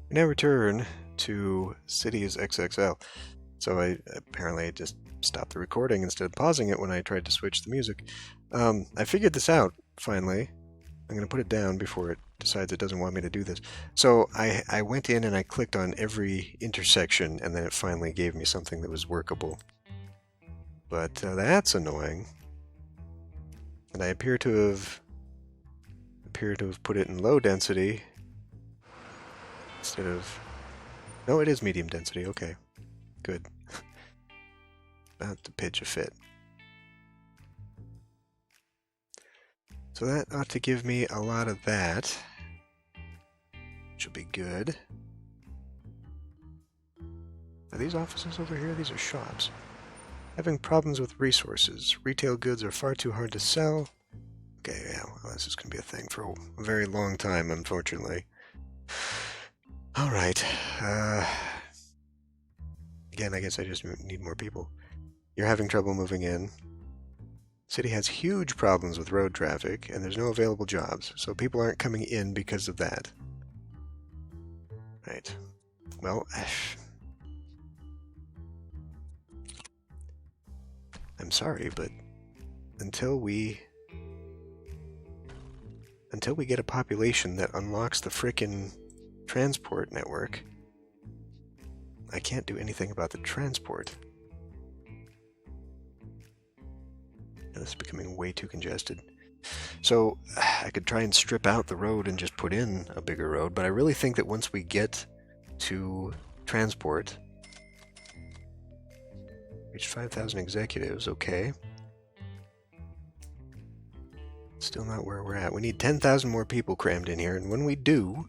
We now return to Cities XXL. So I apparently just stopped the recording instead of pausing it when I tried to switch the music. I figured this out, finally. I'm going to put it down before it decides it doesn't want me to do this. So I went in and I clicked on every intersection, and then it finally gave me something that was workable. But that's annoying. And I appear to have put it in low density instead of... No, it is medium density. Okay, good. About to pitch a fit. So that ought to give me a lot of that, which will be good. Are these offices over here? These are shops. Having problems with resources. Retail goods are far too hard to sell. Okay, yeah, well, this is going to be a thing for a very long time, unfortunately. Alright. Again, I guess I just need more people. You're having trouble moving in. City has huge problems with road traffic, and there's no available jobs, so people aren't coming in because of that. Right. Well, I'm sorry, but until we get a population that unlocks the frickin' transport network, I can't do anything about the transport. This is becoming way too congested. So I could try and strip out the road and just put in a bigger road, but I really think that once we get to transport, reach 5,000 executives, okay. Still not where we're at. We need 10,000 more people crammed in here, and when we do,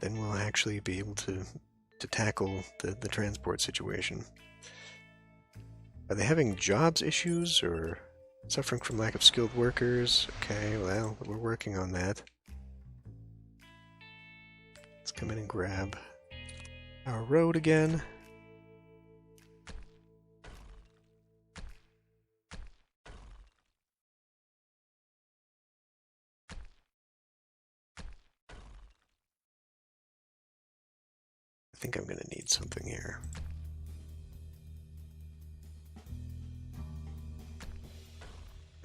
then we'll actually be able to tackle the transport situation. Are they having jobs issues or suffering from lack of skilled workers? Okay, well, we're working on that. Let's come in and grab our road again. I think I'm going to need something here.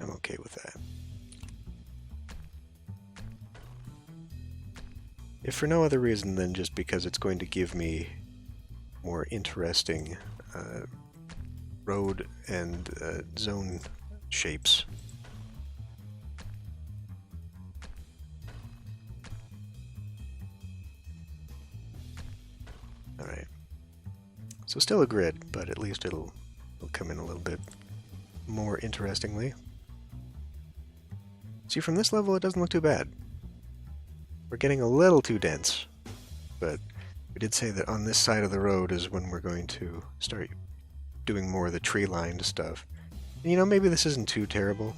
I'm okay with that. If for no other reason than just because it's going to give me more interesting road and zone shapes. Alright. So still a grid, but at least it'll come in a little bit more interestingly. See, from this level, it doesn't look too bad. We're getting a little too dense, but we did say that on this side of the road is when we're going to start doing more of the tree-lined stuff. And, you know, maybe this isn't too terrible.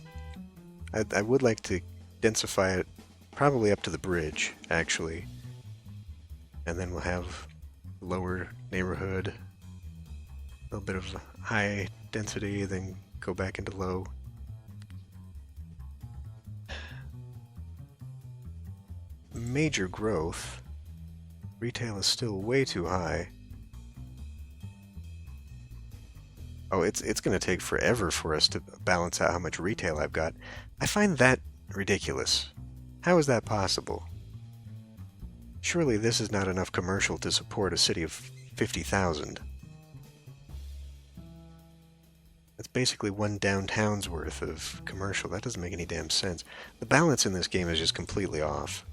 I would like to densify it probably up to the bridge, actually. And then we'll have lower neighborhood, a little bit of high density, then go back into low. Major growth. Retail is still way too high. Oh, it's going to take forever for us to balance out how much retail I've got. I find that ridiculous. How is that possible? Surely this is not enough commercial to support a city of 50,000. That's basically one downtown's worth of commercial. That doesn't make any damn sense. The balance in this game is just completely off.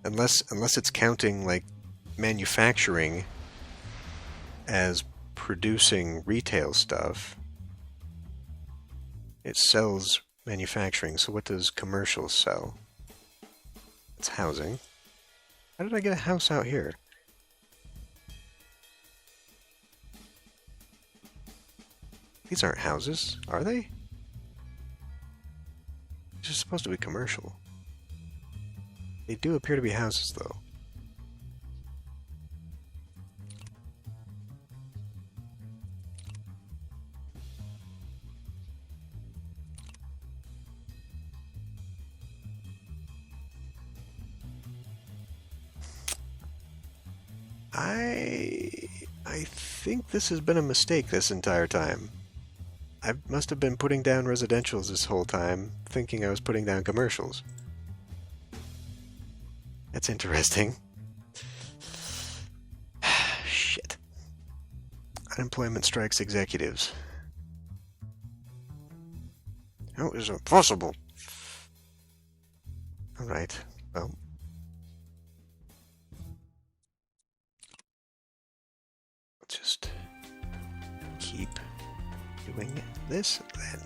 Unless it's counting, like, manufacturing as producing retail stuff. It sells manufacturing, so what does commercial sell? It's housing. How did I get a house out here? These aren't houses, are they? These are supposed to be commercial. They do appear to be houses, though. I think this has been a mistake this entire time. I must have been putting down residentials this whole time, thinking I was putting down commercials. That's interesting. Shit. Unemployment strikes executives. How is it possible? Alright, well. Let's just keep doing this then.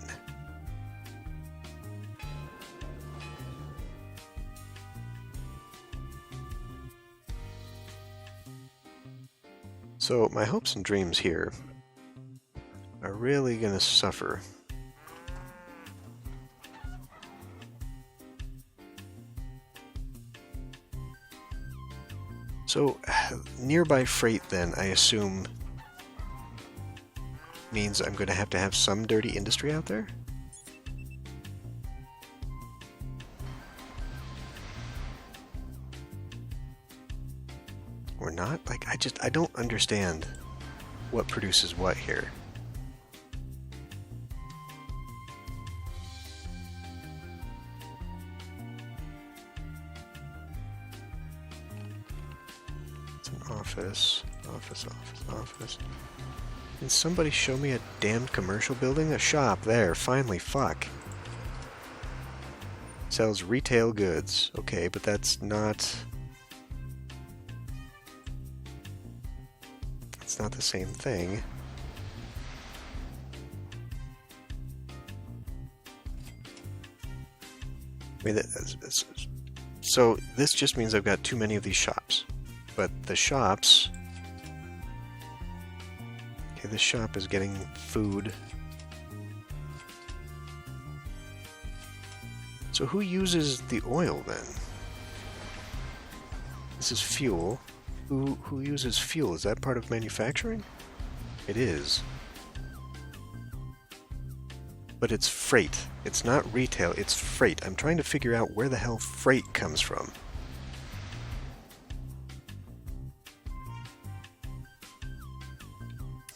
So my hopes and dreams here are really going to suffer. So nearby freight then, I assume, means I'm going to have some dirty industry out there? Or not? Like, I don't understand what produces what here. It's an office. Can somebody show me a damned commercial building? A shop there, finally, fuck. Sells retail goods. Okay, but that's not... It's not the same thing. I mean, so this just means I've got too many of these shops. But the shops... Okay, this shop is getting food. So who uses the oil then? This is fuel. Who uses fuel? Is that part of manufacturing? It is. But it's freight. It's not retail, it's freight. I'm trying to figure out where the hell freight comes from.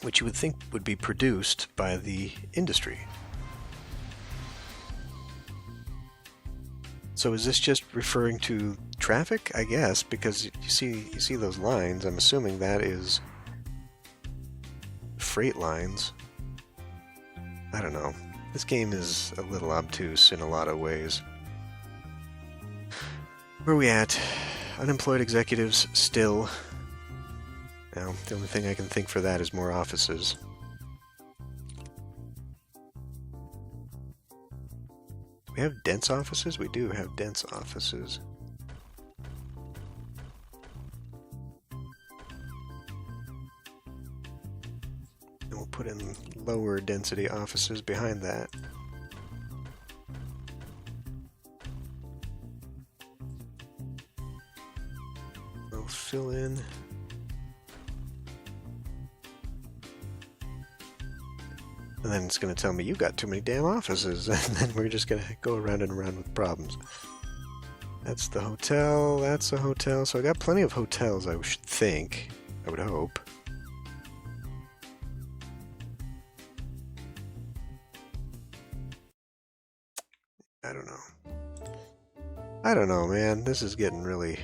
Which you would think would be produced by the industry. So is this just referring to traffic? I guess, because you see those lines. I'm assuming that is freight lines. I don't know. This game is a little obtuse in a lot of ways. Where are we at? Unemployed executives still. Now, the only thing I can think for that is more offices. We have dense offices? We do have dense offices. And we'll put in lower density offices behind that. We'll fill in. And then it's going to tell me, you got too many damn offices. And then we're just going to go around and around with problems. That's the hotel. That's a hotel. So I got plenty of hotels, I should think. I would hope. I don't know. I don't know, man. This is getting really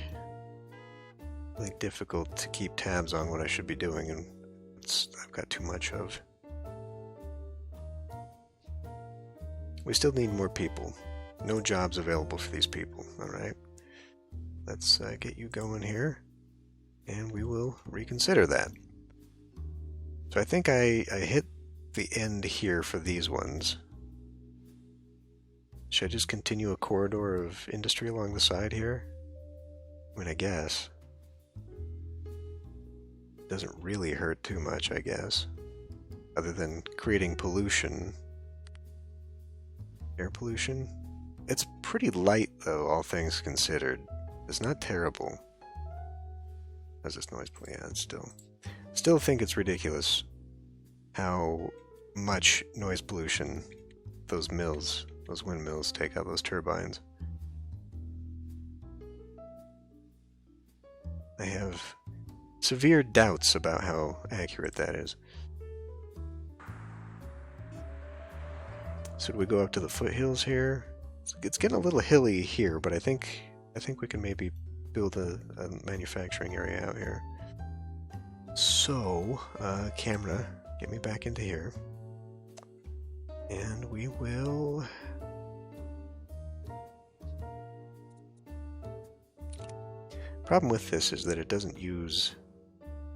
difficult to keep tabs on what I should be doing. And I've got too much of. We still need more people. No jobs available for these people, alright? Let's get you going here, and we will reconsider that. So I think I hit the end here for these ones. Should I just continue a corridor of industry along the side here? I mean, I guess. Doesn't really hurt too much, I guess. Other than creating pollution. Air pollution? It's pretty light, though, all things considered. It's not terrible. How's this noise play? Yeah, still think it's ridiculous how much noise pollution those windmills take out those turbines. I have severe doubts about how accurate that is. So do we go up to the foothills here? It's getting a little hilly here, but I think we can maybe build a manufacturing area out here. So, camera, get me back into here. And we will... Problem with this is that it doesn't use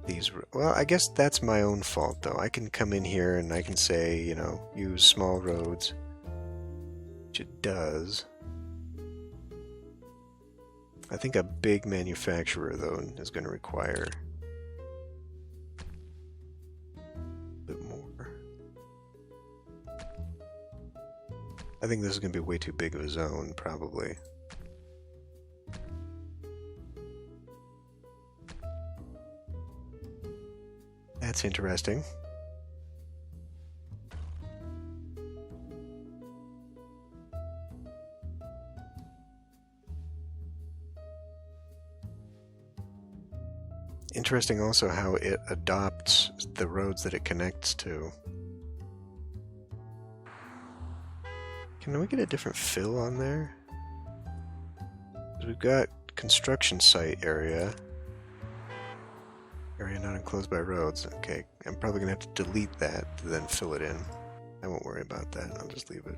these... Well, I guess that's my own fault, though. I can come in here and I can say, you know, use small roads, which it does. I think a big manufacturer, though, is going to require a bit more. I think this is going to be way too big of a zone, probably. That's interesting. Interesting also how it adopts the roads that it connects to. Can we get a different fill on there? We've got construction site area. Area not enclosed by roads. Okay, I'm probably going to have to delete that to then fill it in. I won't worry about that. I'll just leave it.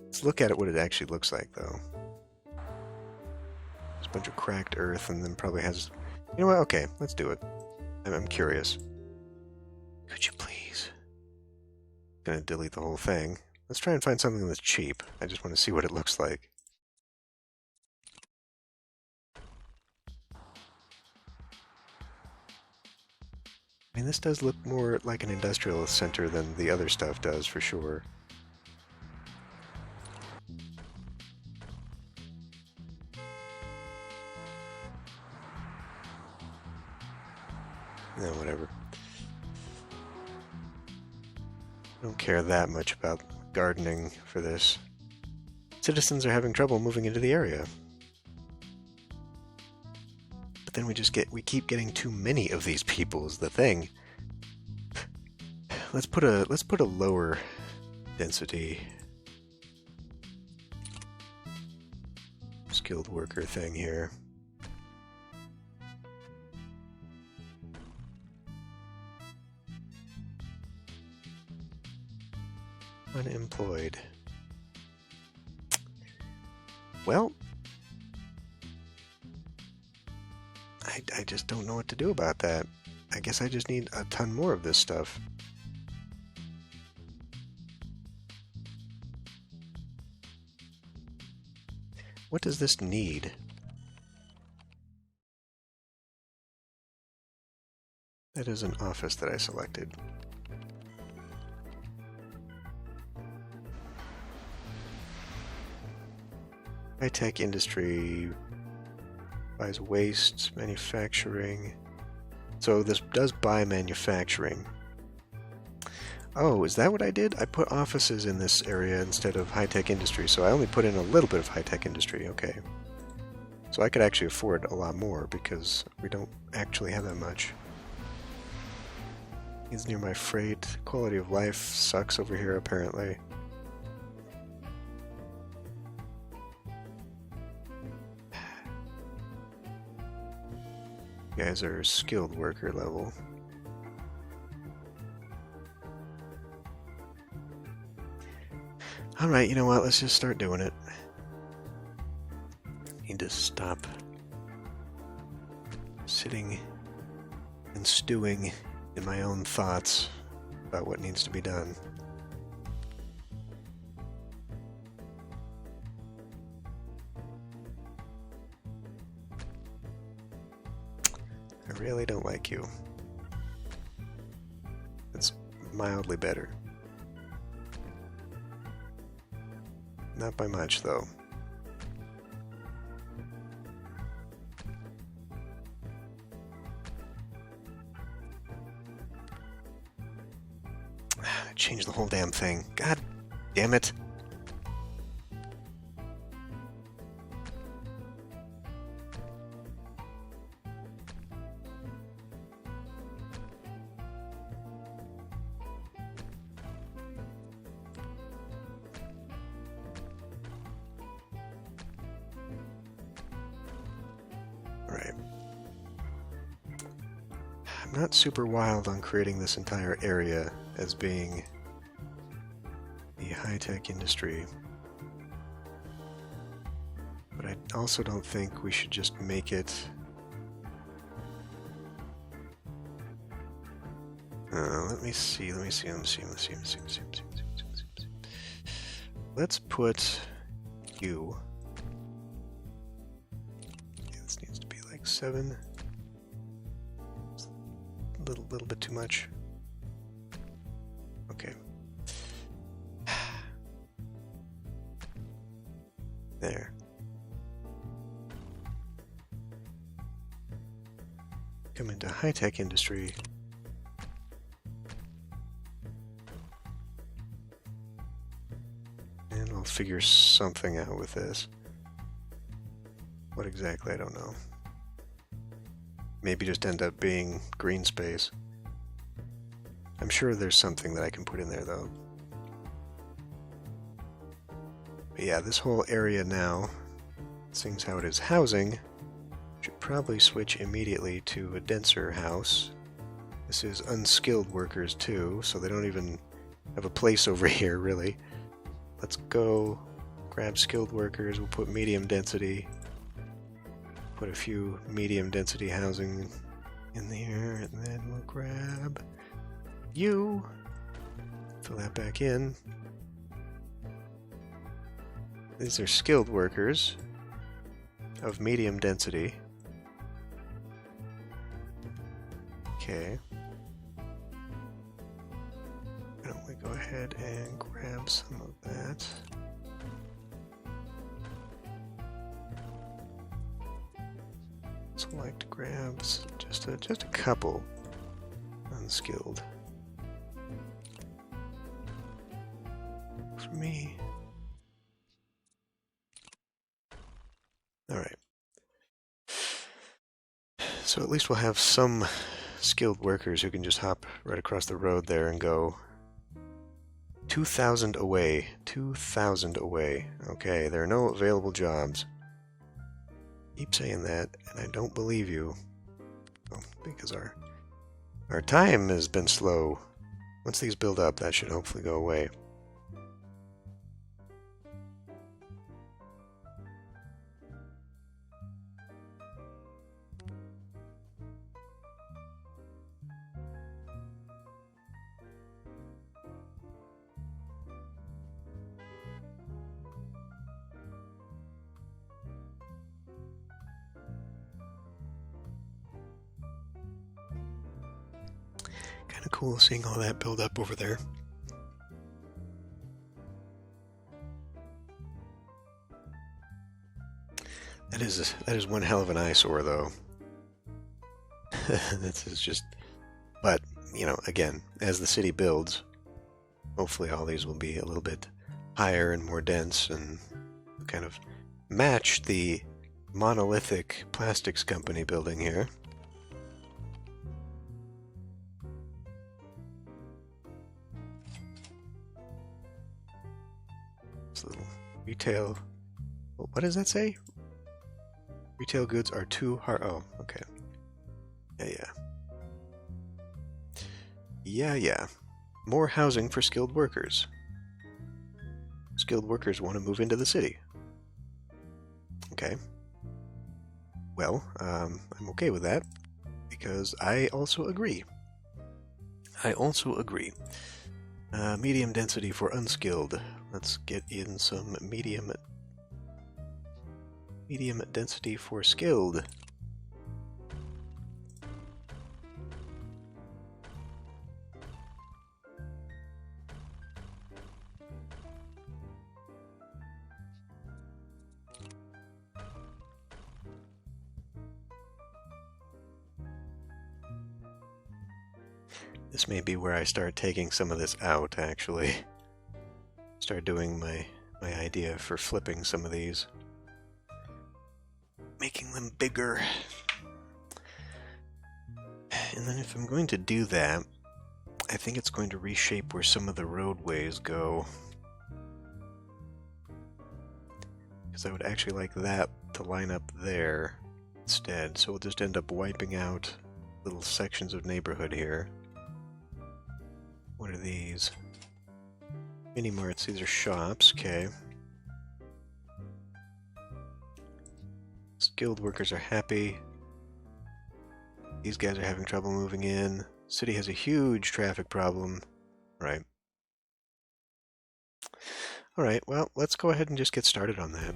Let's look at it, what it actually looks like, though. There's a bunch of cracked earth and then probably has... You know what? Okay, let's do it. I'm curious. Could you please? I'm going to delete the whole thing. Let's try and find something that's cheap. I just want to see what it looks like. I mean, this does look more like an industrial center than the other stuff does, for sure. No, whatever. I don't care that much about gardening for this. Citizens are having trouble moving into the area. But then we keep getting too many of these people is the thing. Let's put a lower density skilled worker thing here. Unemployed. Well, I just don't know what to do about that. I guess I just need a ton more of this stuff. What does this need? That is an office that I selected. High-tech industry buys waste, manufacturing. So this does buy manufacturing. Oh, is that what I did? I put offices in this area instead of high-tech industry, so I only put in a little bit of high-tech industry. Okay. So I could actually afford a lot more because we don't actually have that much. He's near my freight. Quality of life sucks over here, apparently. You guys are skilled worker level. Alright, you know what? Let's just start doing it. Need to stop sitting and stewing in my own thoughts about what needs to be done. I really don't like you. It's mildly better. Not by much, though. Change the whole damn thing. God damn it. Alright. I'm not super wild on creating this entire area as being the high-tech industry. But I also don't think we should just make it... let me see. Let's put you... Okay, this needs to be like 7. It's a little bit too much. Okay. There. Come into high-tech industry. And I'll figure something out with this. What exactly, I don't know. Maybe just end up being green space. I'm sure there's something that I can put in there, though. But yeah, this whole area now, seeing how it is housing, should probably switch immediately to a denser house. This is unskilled workers too, so they don't even have a place over here, really. Let's go grab skilled workers. We'll put medium density. Put a few medium density housing in there, and then we'll grab you. Fill that back in. These are skilled workers of medium density. Okay. Why don't we go ahead and grab some of that? Select grabs, just a couple unskilled. For me. Alright. So at least we'll have some skilled workers who can just hop right across the road there and go 2,000 away. 2,000 away. Okay, there are no available jobs. Keep saying that, and I don't believe you. Oh, because our time has been slow. Once these build up, that should hopefully go away. Kind of cool seeing all that build up over there. That is one hell of an eyesore, though. This is just... But, you know, again, as the city builds, hopefully all these will be a little bit higher and more dense and kind of match the monolithic plastics company building here. This little retail... What does that say? Retail goods are too hard. Oh, okay. Yeah. More housing for skilled workers. Skilled workers want to move into the city. Okay. Well, I'm okay with that, because I also agree. Medium density for unskilled. Let's get in some medium density for skilled. This may be where I start taking some of this out, actually. Start doing my idea for flipping some of these. Making them bigger. And then if I'm going to do that, I think it's going to reshape where some of the roadways go. Because I would actually like that to line up there. instead. So we'll just end up wiping out little sections of neighborhood here. What are these? Mini marts. These are shops. Okay. Skilled workers are happy. These guys are having trouble moving in. City has a huge traffic problem. Right. Alright, well, let's go ahead and just get started on that.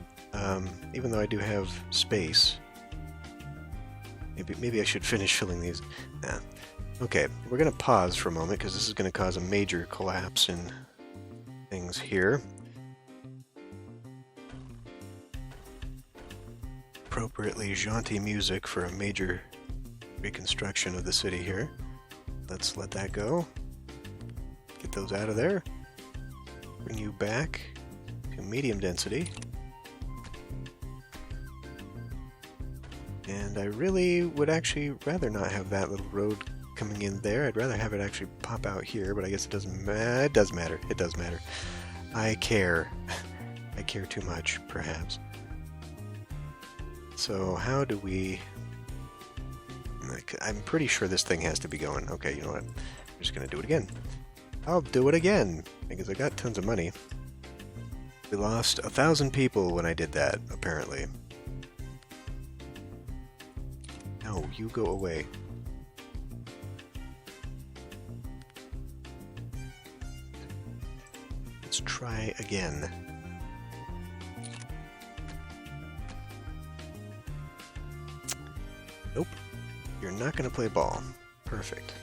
Even though I do have space. Maybe I should finish filling these. Nah. Okay, we're going to pause for a moment because this is going to cause a major collapse in things here. Appropriately jaunty music for a major reconstruction of the city here. Let's let that go. Get those out of there. Bring you back to medium density. And I really would actually rather not have that little road coming in there. I'd rather have it actually pop out here, but I guess it doesn't matter. It does matter. It does matter. I care. I care too much, perhaps. So how do we... I'm pretty sure this thing has to be going. Okay, you know what? I'm just going to do it again. I'll do it again, because I got tons of money. We lost 1,000 people when I did that, apparently. No, you go away. Let's try again. Nope. You're not going to play ball. Perfect.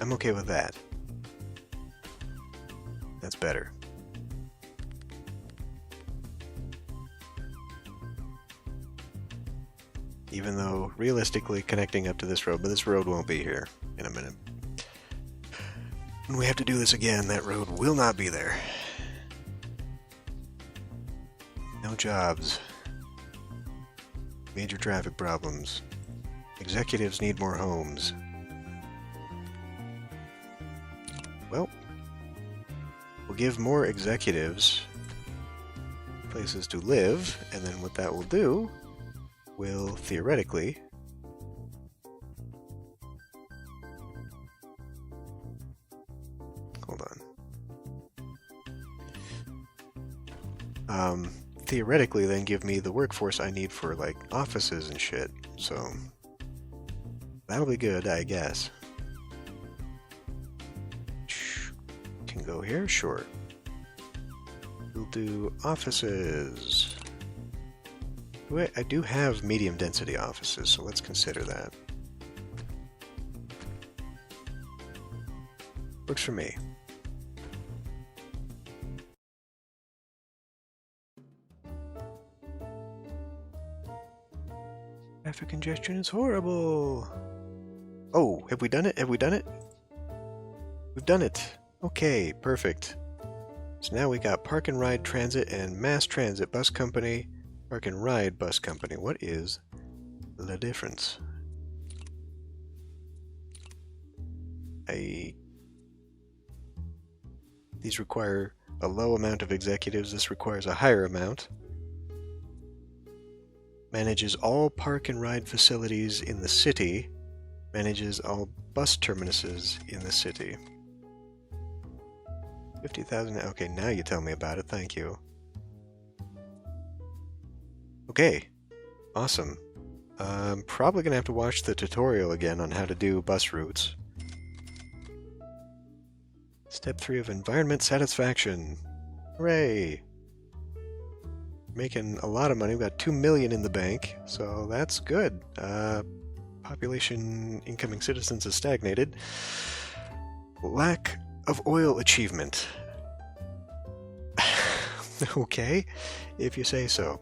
I'm okay with that. That's better. Even though, realistically, connecting up to this road, but this road won't be here in a minute. When we have to do this again, that road will not be there. No jobs. Major traffic problems. Executives need more homes. Well, we'll give more executives places to live, and then what that will do will theoretically theoretically then give me the workforce I need for like offices and shit. So that'll be good, I guess. Can go here, sure. We'll do offices. I do have medium density offices, so let's consider that. Works for me. Traffic congestion is horrible. Oh, have we done it? Have we done it? We've done it. Okay, perfect. So now we got Park and Ride Transit and Mass Transit Bus Company. Park and Ride Bus Company. What is the difference? These require a low amount of executives. This requires a higher amount. Manages all park and ride facilities in the city. Manages all bus terminuses in the city. 50,000. Okay, now you tell me about it. Thank you. Okay, awesome. I'm probably going to have to watch the tutorial again on how to do bus routes. Step 3 of environment satisfaction. Hooray! Making a lot of money. We've got 2 million in the bank, so that's good. Population incoming citizens has stagnated. Lack of oil achievement. Okay, if you say so.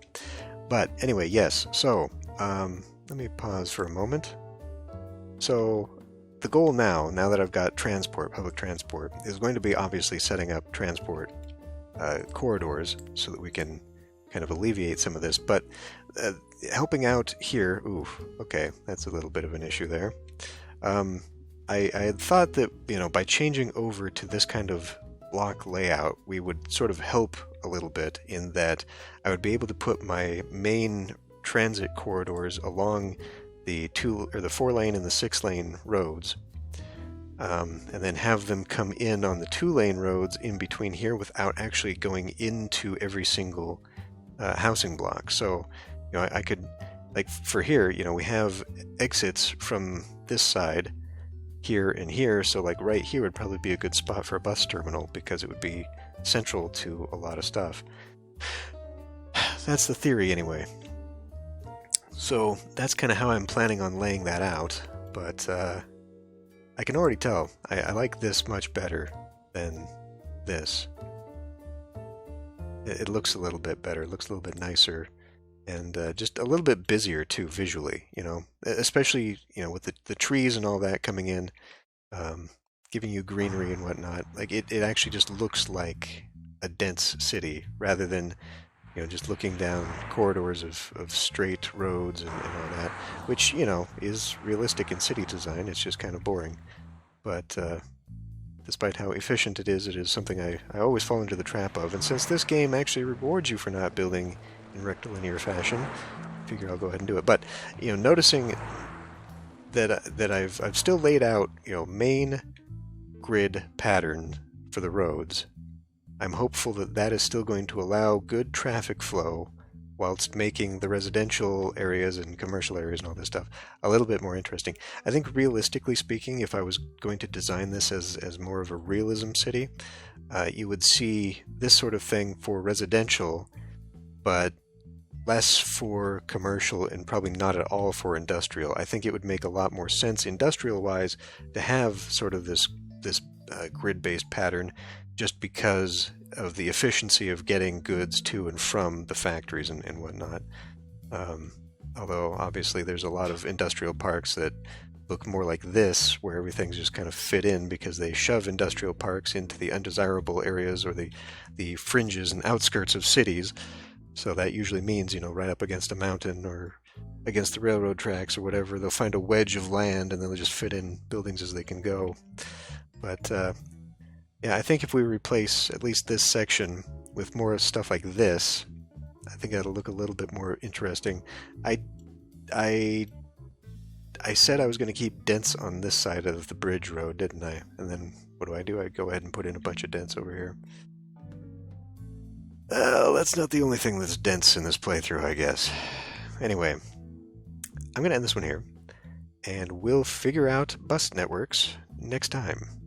But anyway, yes, so let me pause for a moment. So the goal now that I've got transport, public transport, is going to be obviously setting up transport corridors so that we can kind of alleviate some of this, but helping out here, oof, okay, that's a little bit of an issue there. I had thought that, by changing over to this kind of block layout, we would sort of help a little bit in that I would be able to put my main transit corridors along the 4-lane and the 6-lane roads, and then have them come in on the 2-lane roads in between here without actually going into every single housing block. So, I could, like for here, we have exits from this side here and here, so like right here would probably be a good spot for a bus terminal because it would be central to a lot of stuff. That's the theory anyway. So that's kind of how I'm planning on laying that out, but I can already tell I like this much better than this. It looks a little bit better, it looks a little bit nicer, and just a little bit busier too visually, especially with the trees and all that coming in, giving you greenery and whatnot. Like it actually just looks like a dense city rather than just looking down corridors of straight roads and all that, which is realistic in city design. It's just kind of boring, but despite how efficient it is something I always fall into the trap of. And since this game actually rewards you for not building in rectilinear fashion, I figure I'll go ahead and do it. But noticing that I've still laid out main grid pattern for the roads, I'm hopeful that is still going to allow good traffic flow whilst making the residential areas and commercial areas and all this stuff a little bit more interesting. I think realistically speaking, if I was going to design this as more of a realism city, you would see this sort of thing for residential, but less for commercial and probably not at all for industrial. I think it would make a lot more sense industrial-wise to have sort of this grid-based pattern, just because of the efficiency of getting goods to and from the factories and whatnot. Although obviously there's a lot of industrial parks that look more like this, where everything's just kind of fit in because they shove industrial parks into the undesirable areas or the fringes and outskirts of cities. So that usually means, right up against a mountain or against the railroad tracks or whatever, they'll find a wedge of land and they'll just fit in buildings as they can go. But yeah, I think if we replace at least this section with more stuff like this, I think that'll look a little bit more interesting. I said I was going to keep dents on this side of the bridge road, didn't I? And then what do? I go ahead and put in a bunch of dents over here. Well, that's not the only thing that's dense in this playthrough, I guess. Anyway, I'm going to end this one here, and we'll figure out bus networks next time.